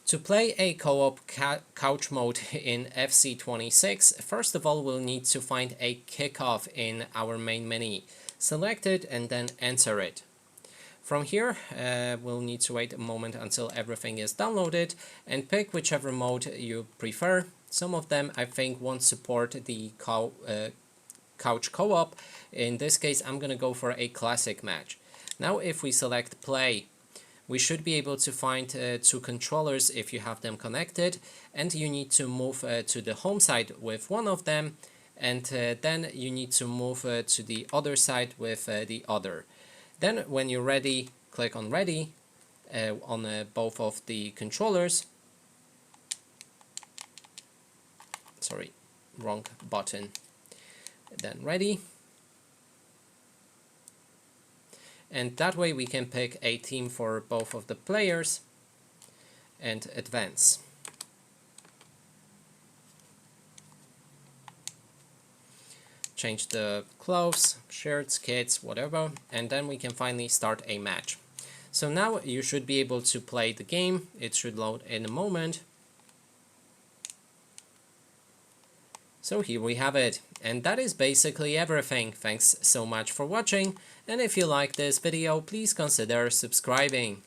To play a co-op couch mode in FC26, first of all we'll need to find a kickoff in our main menu. Select it and then enter it. From here we'll need to wait a moment until everything is downloaded and pick whichever mode you prefer. Some of them I think won't support the couch co-op. In this case I'm gonna go for a classic match. Now if we select play, we should be able to find two controllers if you have them connected, and you need to move to the home side with one of them, and then you need to move to the other side with the other. Then when you're ready, click on ready on both of the controllers. Sorry, wrong button. Then ready. And that way we can pick a team for both of the players and advance. Change the clothes, shirts, kits, whatever, and then we can finally start a match. So now you should be able to play the game. It should load in a moment. So here we have it, and that is basically everything. Thanks so much for watching, and if you like this video, please consider subscribing.